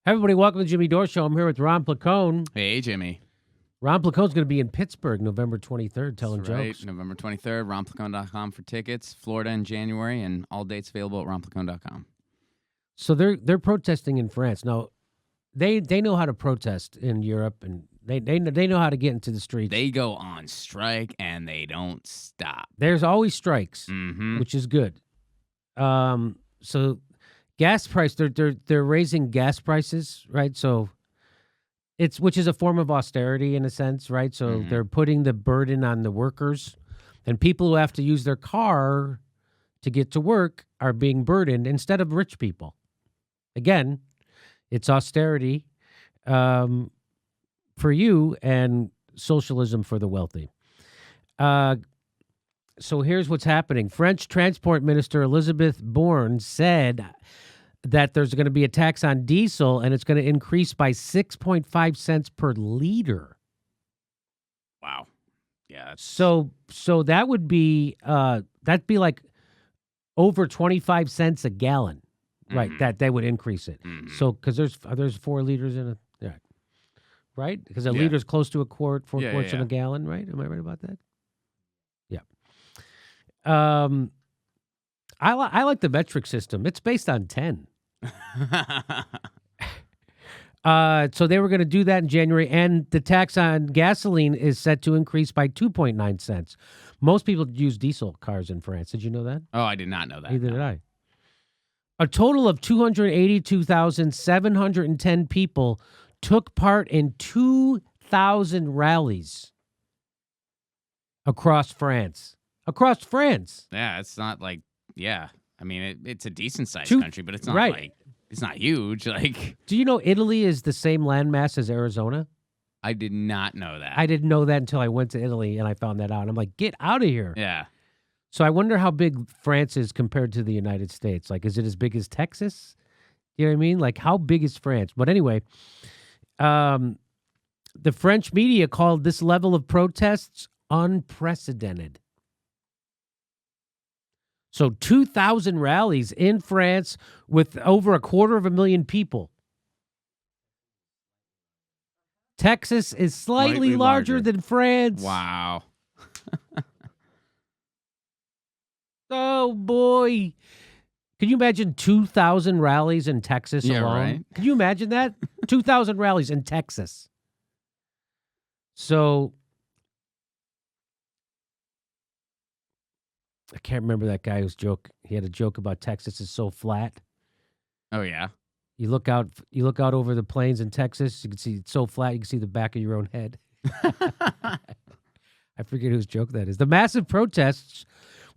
Hey everybody, welcome to the Jimmy Dore Show. I'm here with Ron Placone. Hey, Jimmy. Ron Placone's going to be in Pittsburgh November 23rd telling That's right. jokes. November 23rd, ronplacone.com for tickets. Florida in January, and all dates available at ronplacone.com. So they're protesting in France. Now, they know how to protest in Europe, and they know how to get into the streets. They go on strike, and they don't stop. There's always strikes, Mm-hmm. which is good. So gas price, they're raising gas prices, right? So which is a form of austerity in a sense, right? So they're putting the burden on the workers, and people who have to use their car to get to work are being burdened instead of rich people. Again, it's austerity for you and socialism for the wealthy. So here's what's happening. French Transport Minister Elisabeth Borne said that there's going to be a tax on diesel, and it's going to increase by 6.5 cents per liter. Wow. Yeah. So that would be that'd be like over 25 cents a gallon, right? That they would increase it. So because there's 4 liters in it, right? Because a liter's close to a quart, 4 quarts in a gallon, right? Am I right about that? Yeah. I like the metric system. It's based on 10. So they were going to do that in January, and the tax on gasoline is set to increase by 2.9 cents. Most people use diesel cars in France. Did you know that? Oh, I did not know that. Neither did I. A total of 282,710 people took part in 2,000 rallies across France. Across France. Yeah, it's not like, I mean, it's a decent-sized country, but it's not like, it's not huge. Like, do you know Italy is the same landmass as Arizona? I did not know that. I didn't know that until I went to Italy and I found that out. I'm like, get out of here. Yeah. So I wonder how big France is compared to the United States. Like, is it as big as Texas? You know what I mean? Like, how big is France? But anyway, the French media called this level of protests unprecedented. So 2,000 rallies in France with over 250,000 people. Texas is slightly larger than France. Wow. Oh, boy. Can you imagine 2,000 rallies in Texas alone? Right. Can you imagine that? 2,000 rallies in Texas. So I can't remember that guy whose joke. He had a joke about Texas is so flat. Oh, yeah. You look out over the plains in Texas, you can see it's so flat you can see the back of your own head. I forget whose joke that is. The massive protests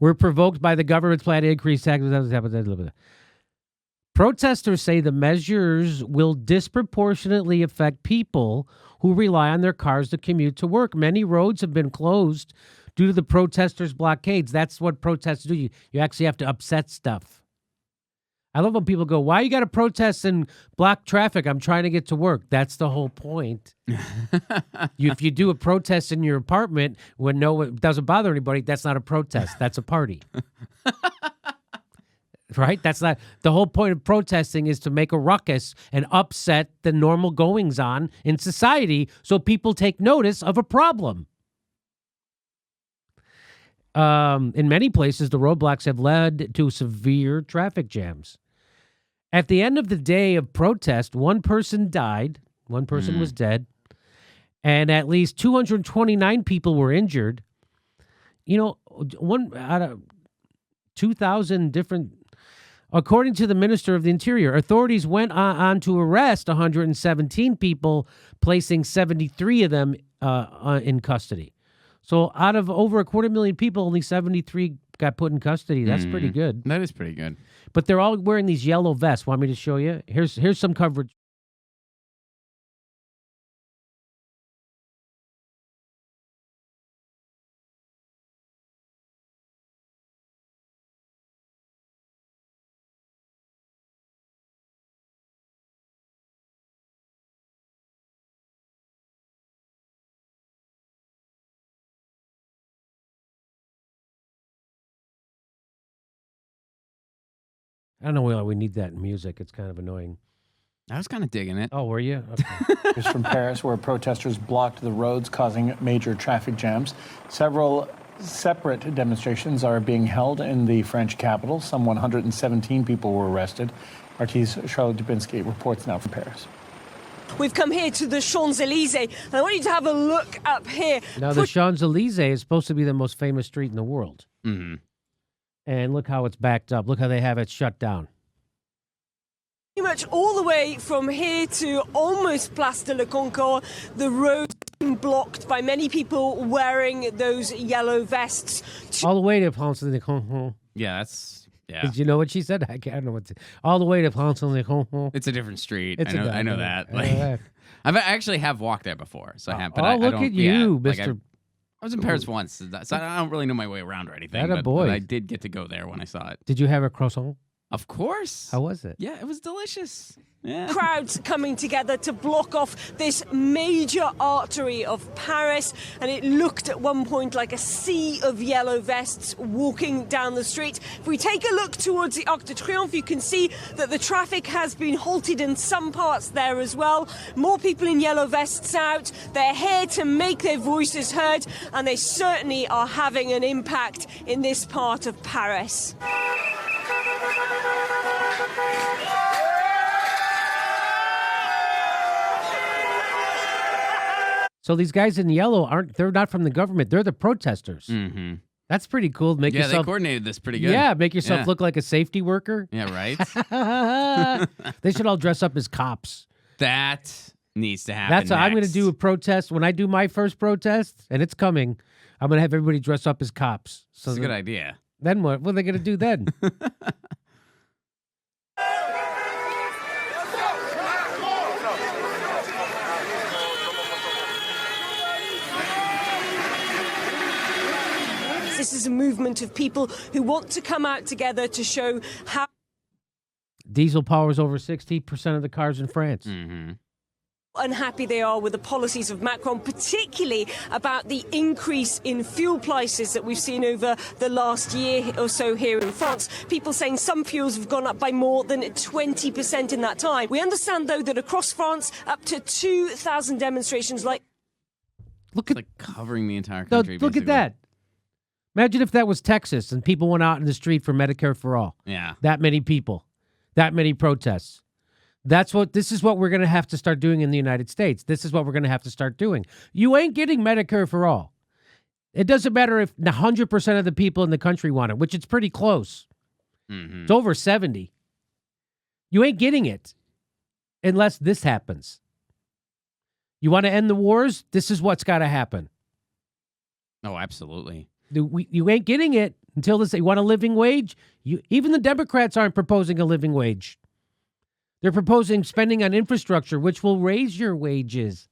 were provoked by the government's plan to increase taxes. Protesters say the measures will disproportionately affect people who rely on their cars to commute to work. Many roads have been closed due to the protesters' blockades. That's what protests do. You actually have to upset stuff. I love when people go, why you got to protest and block traffic? I'm trying to get to work. That's the whole point. If you do a protest in your apartment when it doesn't bother anybody, that's not a protest. That's a party. Right? That's not the whole point of protesting is to make a ruckus and upset the normal goings on in society so people take notice of a problem. In many places, the roadblocks have led to severe traffic jams. At the end of the day of protest, one person died. One person was dead. And at least 229 people were injured. You know, one out of 2,000 different... According to the Minister of the Interior, authorities went on to arrest 117 people, placing 73 of them in custody. So out of over 250,000 people, only 73 got put in custody. That's pretty good. That is pretty good. But they're all wearing these yellow vests. Want me to show you? Here's some coverage. I don't know why we need that in music. It's kind of annoying. I was kind of digging it. Oh, were you? Okay. From Paris, where protesters blocked the roads, causing major traffic jams. Several separate demonstrations are being held in the French capital. Some 117 people were arrested. RT's Charlotte Dubinsky reports now from Paris. We've come here to the Champs-Élysées, and I want you to have a look up here. Now, the Champs-Élysées is supposed to be the most famous street in the world. Mm-hmm. And look how it's backed up. Look how they have it shut down. Pretty much all the way from here to almost Place de la Concorde, the road being blocked by many people wearing those yellow vests. All the way to Place de la Concorde. Yeah, that's... Yeah. Did you know what she said? I don't know what to... All the way to Place de la Concorde. It's a different street. It's I know that. Like, I actually have walked there before. So I have, but look at you, like Mr. I was in Paris once, so I don't really know my way around or anything. That a boy. But I did get to go there when I saw it. Did you have a croissant? Of course. How was it? Yeah, it was delicious. Yeah. Crowds coming together to block off this major artery of Paris, and it looked at one point like a sea of yellow vests walking down the street. If we take a look towards the Arc de Triomphe, you can see that the traffic has been halted in some parts there as well. More people in yellow vests out. They're here to make their voices heard, and they certainly are having an impact in this part of Paris. So these guys in yellow they're not from the government. They're the protesters. Mm-hmm. That's pretty cool. They coordinated this pretty good. Yeah, make yourself look like a safety worker. Yeah, right? They should all dress up as cops. That needs to happen. That's how I'm going to do a protest. When I do my first protest, and it's coming, I'm going to have everybody dress up as cops. So that's a good idea. Then what? What are they going to do then? This is a movement of people who want to come out together to show how diesel powers over 60% of the cars in France. Mm-hmm. unhappy they are with the policies of Macron, particularly about the increase in fuel prices that we've seen over the last year or so here in France. People saying some fuels have gone up by more than 20% in that time. We understand, though, that across France, up to 2,000 demonstrations Look at like covering the entire country. Look at that. Imagine if that was Texas and people went out in the street for Medicare for all. Yeah. That many people. That many protests. This is what we're going to have to start doing in the United States. This is what we're going to have to start doing. You ain't getting Medicare for all. It doesn't matter if 100% of the people in the country want it, which it's pretty close. Mm-hmm. It's over 70. You ain't getting it unless this happens. You want to end the wars? This is what's got to happen. Oh, absolutely. You ain't getting it until this. You want a living wage? Even the Democrats aren't proposing a living wage. They're proposing spending on infrastructure, which will raise your wages.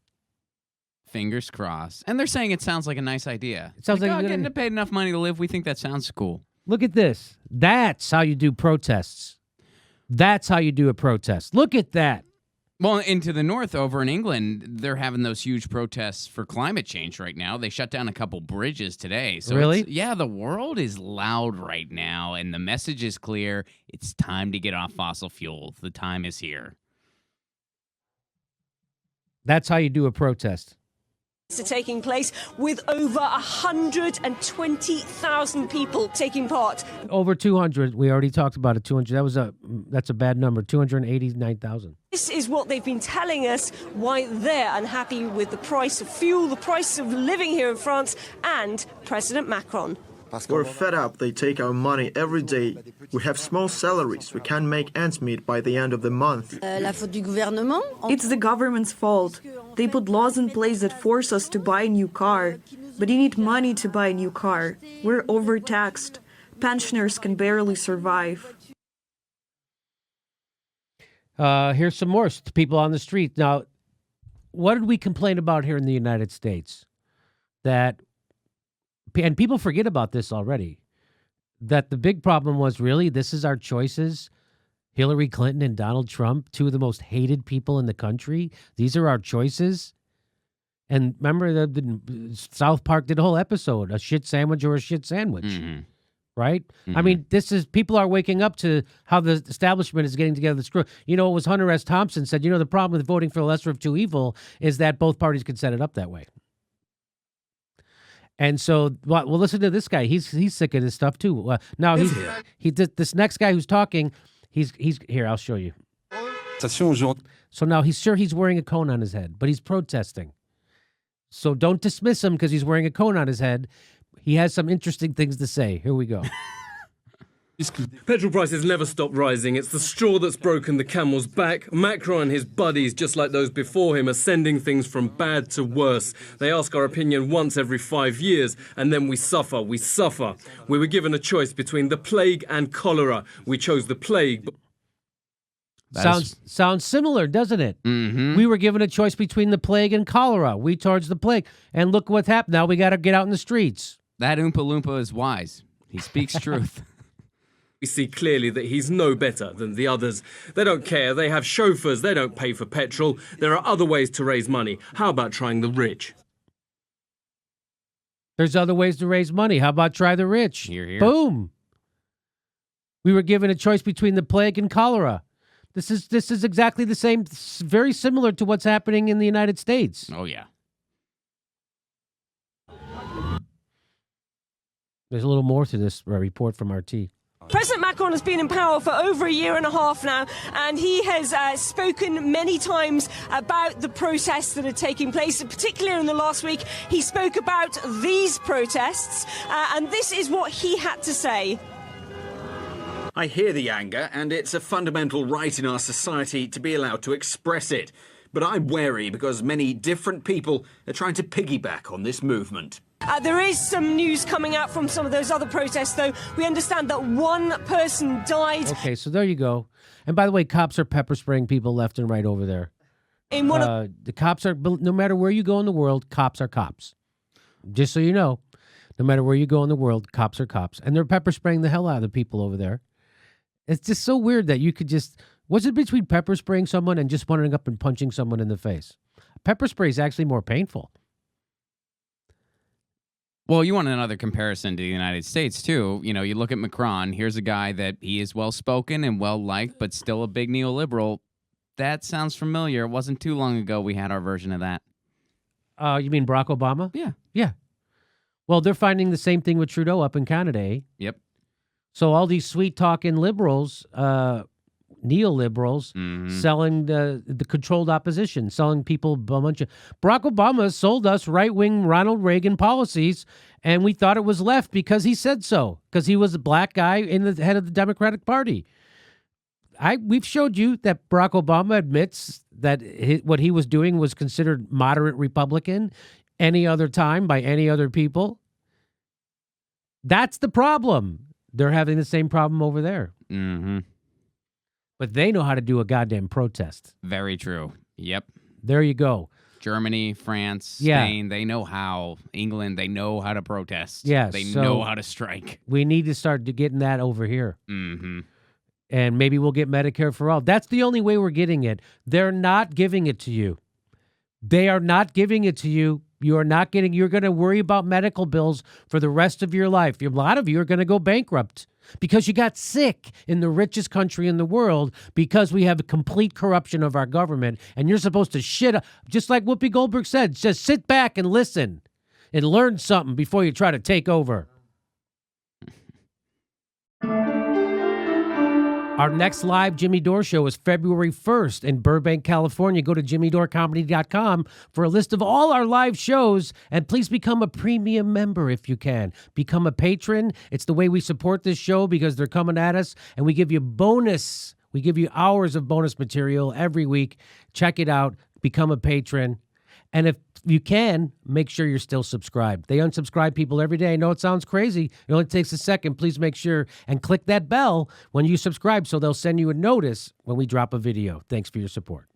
Fingers crossed. And they're saying it sounds like a nice idea. It sounds like getting paid enough money to live. We think that sounds cool. Look at this. That's how you do protests. That's how you do a protest. Look at that. Well, into the north over in England, they're having those huge protests for climate change right now. They shut down a couple bridges today. So really? Yeah, the world is loud right now, and the message is clear. It's time to get off fossil fuel. The time is here. That's how you do a protest. taking place with over 120,000 people taking part. Over 200. We already talked about it. 200. That's a bad number. 289,000. This is what they've been telling us why they're unhappy with the price of fuel, the price of living here in France, and President Macron. We're fed up. They take our money every day. We have small salaries. We can't make ends meet by the end of the month. It's the government's fault. They put laws in place that force us to buy a new car. But you need money to buy a new car. We're overtaxed. Pensioners can barely survive. Here's some more people on the street. Now, what did we complain about here in the United States? And people forget about this already, that the big problem was really, this is our choices. Hillary Clinton and Donald Trump, two of the most hated people in the country. These are our choices. And remember, the South Park did a whole episode, a shit sandwich or a shit sandwich. Mm-hmm. right? I mean, people are waking up to how the establishment is getting together to screw. You know, it was Hunter S. Thompson said, the problem with voting for the lesser of two evil is that both parties can set it up that way. And so, well, listen to this guy. He's sick of this stuff too. Now this next guy who's talking. He's here. I'll show you. So now he's sure he's wearing a cone on his head, but he's protesting. So don't dismiss him because he's wearing a cone on his head. He has some interesting things to say. Here we go. Petrol prices never stop rising. It's the straw that's broken the camel's back. Macron and his buddies, just like those before him, are sending things from bad to worse. They ask our opinion once every 5 years, and then we suffer. We suffer. We were given a choice between the plague and cholera. We chose the plague. Sounds similar, doesn't it? Mm-hmm. We were given a choice between the plague and cholera. We chose the plague. And look what's happened. Now we got to get out in the streets. That Oompa Loompa is wise. He speaks truth. We see clearly that he's no better than the others. They don't care. They have chauffeurs. They don't pay for petrol. There are other ways to raise money. How about trying the rich? There's other ways to raise money. How about try the rich? Hear, hear. Boom. We were given a choice between the plague and cholera. This is exactly the same, very similar to what's happening in the United States. Oh, yeah. There's a little more to this report from RT. President Macron has been in power for over a year and a half now, and he has spoken many times about the protests that are taking place. Particularly in the last week, he spoke about these protests, and this is what he had to say. I hear the anger, and it's a fundamental right in our society to be allowed to express it. But I'm wary because many different people are trying to piggyback on this movement. There is some news coming out from some of those other protests, though. We understand that one person died. Okay, so there you go. And by the way, cops are pepper spraying people left and right over there. In one of the cops are, no matter where you go in the world, cops are cops. Just so you know, no matter where you go in the world, cops are cops. And they're pepper spraying the hell out of the people over there. It's just so weird that you could just, what's it between pepper spraying someone and just running up and punching someone in the face? Pepper spray is actually more painful. Well, you want another comparison to the United States, too. You know, you look at Macron. Here's a guy that he is well-spoken and well-liked, but still a big neoliberal. That sounds familiar. It wasn't too long ago we had our version of that. You mean Barack Obama? Yeah. Yeah. Well, they're finding the same thing with Trudeau up in Canada, eh? Yep. So all these sweet-talking liberals, neoliberals, selling the controlled opposition, selling people a bunch of... Barack Obama sold us right-wing Ronald Reagan policies, and we thought it was left because he said so, because he was a black guy in the head of the Democratic Party. We've showed you that Barack Obama admits that what he was doing was considered moderate Republican any other time by any other people. That's the problem. They're having the same problem over there. Mm-hmm. But they know how to do a goddamn protest. Very true. Yep. There you go. Germany, France, Spain, they know how. England, they know how to protest. Yeah, They so know how to strike. We need to start getting that over here. Mm-hmm. And maybe we'll get Medicare for all. That's the only way we're getting it. They're not giving it to you. They are not giving it to you. You're going to worry about medical bills for the rest of your life. A lot of you are going to go bankrupt because you got sick in the richest country in the world because we have a complete corruption of our government. And you're supposed to just like Whoopi Goldberg said, just sit back and listen and learn something before you try to take over. Our next live Jimmy Dore show is February 1st in Burbank, California. Go to jimmydorecomedy.com for a list of all our live shows, and please become a premium member if you can. Become a patron. It's the way we support this show because they're coming at us, and we give you bonus. We give you hours of bonus material every week. Check it out. Become a patron. And if you can, make sure you're still subscribed. They unsubscribe people every day. I know it sounds crazy. It only takes a second. Please make sure and click that bell when you subscribe so they'll send you a notice when we drop a video. Thanks for your support.